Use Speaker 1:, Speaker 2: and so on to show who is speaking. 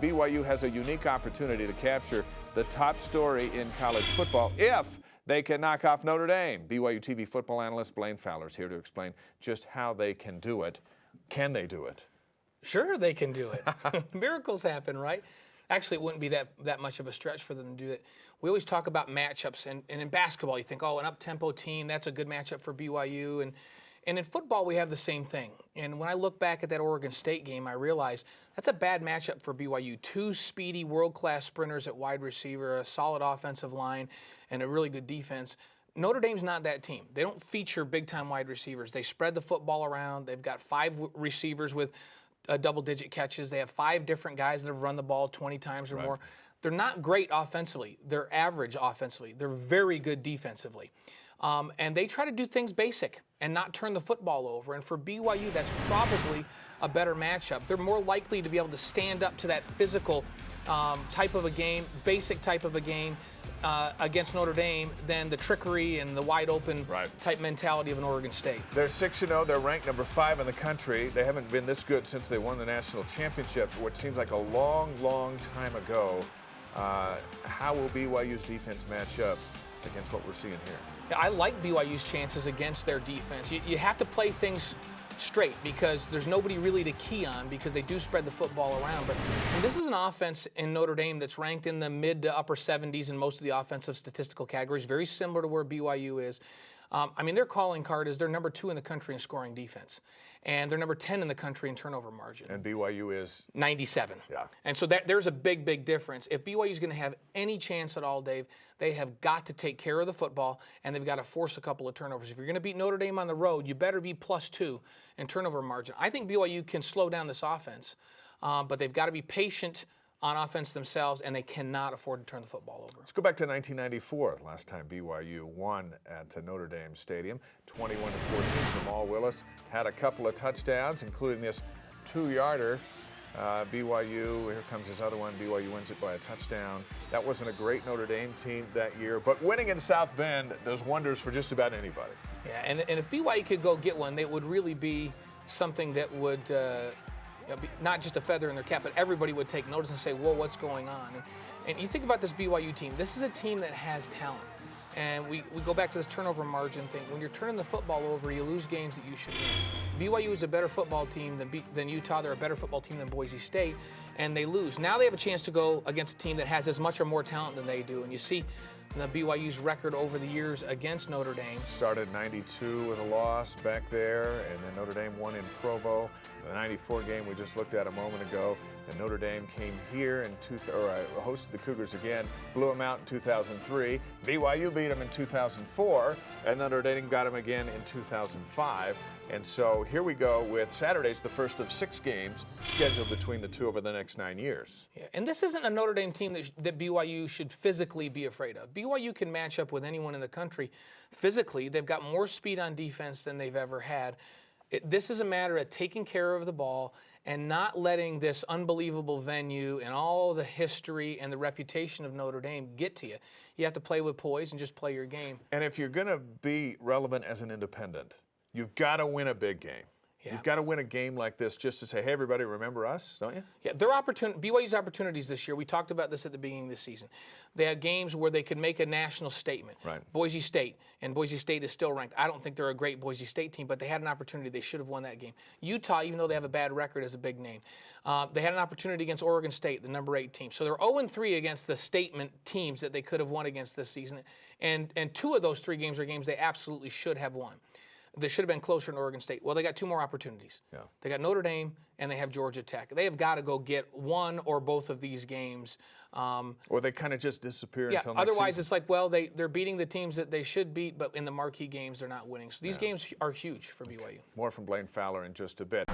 Speaker 1: BYU has a unique opportunity to capture the top story in college football if they can knock off Notre Dame. BYUtv football analyst Blaine Fowler is here to explain just how they can do it. Can they do it?
Speaker 2: Sure, they can do it. Miracles happen, right? Actually, it wouldn't be that much of a stretch for them to do it. We always talk about matchups, and in basketball, you think, oh, an up-tempo team, that's a good matchup for BYU. And in football, we have the same thing. And when I look back at that Oregon State game, I realize that's a bad matchup for BYU. Two speedy, world-class sprinters at wide receiver, a solid offensive line, and a really good defense. Notre Dame's not that team. They don't feature big-time wide receivers. They spread the football around. They've got 5 receivers with double-digit catches. They have 5 different guys that have run the ball 20 times or more. They're not great offensively. They're average offensively. They're very good defensively. And they try to do things basic and not turn the football over. And for BYU, that's probably a better matchup. They're more likely to be able to stand up to that physical type of a game, basic type of a game against Notre Dame than the trickery and the wide open type mentality of an Oregon State.
Speaker 1: They're 6-0. They're ranked number 5 in the country. They haven't been this good since they won the national championship, what seems like a long, long time ago. How will BYU's defense match up against what we're seeing here?
Speaker 2: I like BYU's chances against their defense. You have to play things straight because there's nobody really to key on because they do spread the football around. But this is an offense in Notre Dame that's ranked in the mid to upper 70s in most of the offensive statistical categories, very similar to where BYU is. I mean, their calling card is they're number 2 in the country in scoring defense. And they're number 10 in the country in turnover margin.
Speaker 1: And BYU is?
Speaker 2: 97.
Speaker 1: Yeah.
Speaker 2: And so there's a big, big difference. If BYU is going to have any chance at all, Dave, they have got to take care of the football, and they've got to force a couple of turnovers. If you're going to beat Notre Dame on the road, you better be +2 in turnover margin. I think BYU can slow down this offense, but they've got to be patient on offense themselves, and they cannot afford to turn the football over.
Speaker 1: Let's go back to 1994, last time BYU won at Notre Dame Stadium. 21-14. Jamal Willis had a couple of touchdowns, including this 2-yarder. BYU, here comes his other one. BYU wins it by a touchdown. That wasn't a great Notre Dame team that year, but winning in South Bend does wonders for just about anybody.
Speaker 2: Yeah, and if BYU could go get one, it would really be something that would not just a feather in their cap, but everybody would take notice and say, whoa, what's going on? And you think about this BYU team. This is a team that has talent. And we go back to this turnover margin thing. When you're turning the football over, you lose games that you should win. BYU is a better football team than Utah. They're a better football team than Boise State, and they lose. Now they have a chance to go against a team that has as much or more talent than they do. And you see the BYU's record over the years against Notre Dame.
Speaker 1: Started 92 with a loss back there, and then Notre Dame won in Provo. The 94 game we just looked at a moment ago, and Notre Dame came here and hosted the Cougars again, blew them out in 2003. BYU beat them in 2004, and Notre Dame got them again in 2005. And so here we go with Saturday's the first of 6 games scheduled between the two over the next 9 years.
Speaker 2: Yeah, and this isn't a Notre Dame team that BYU should physically be afraid of. BYU can match up with anyone in the country physically. They've got more speed on defense than they've ever had. This is a matter of taking care of the ball and not letting this unbelievable venue and all the history and the reputation of Notre Dame get to you. You have to play with poise and just play your game.
Speaker 1: And if you're going to be relevant as an independent, you've got to win a big game. Yeah. You've got to win a game like this just to say, hey, everybody, remember us, don't you?
Speaker 2: Yeah, BYU's opportunities this year, we talked about this at the beginning of the season. They had games where they could make a national statement.
Speaker 1: Right.
Speaker 2: Boise State, and Boise State is still ranked. I don't think they're a great Boise State team, but they had an opportunity. They should have won that game. Utah, even though they have a bad record, is a big name. They had an opportunity against Oregon State, the number 8 team. So they're 0-3 against the statement teams that they could have won against this season. And 2 of those 3 games are games they absolutely should have won. They should have been closer in Oregon State. Well, they got 2 more opportunities.
Speaker 1: Yeah.
Speaker 2: They got Notre Dame and they have Georgia Tech. They have got to go get one or both of these games.
Speaker 1: Or they kind of just disappear until next
Speaker 2: otherwise
Speaker 1: season.
Speaker 2: It's like, well, they're beating the teams that they should beat, but in the marquee games they're not winning. So these games are huge for BYU.
Speaker 1: More from Blaine Fowler in just a bit.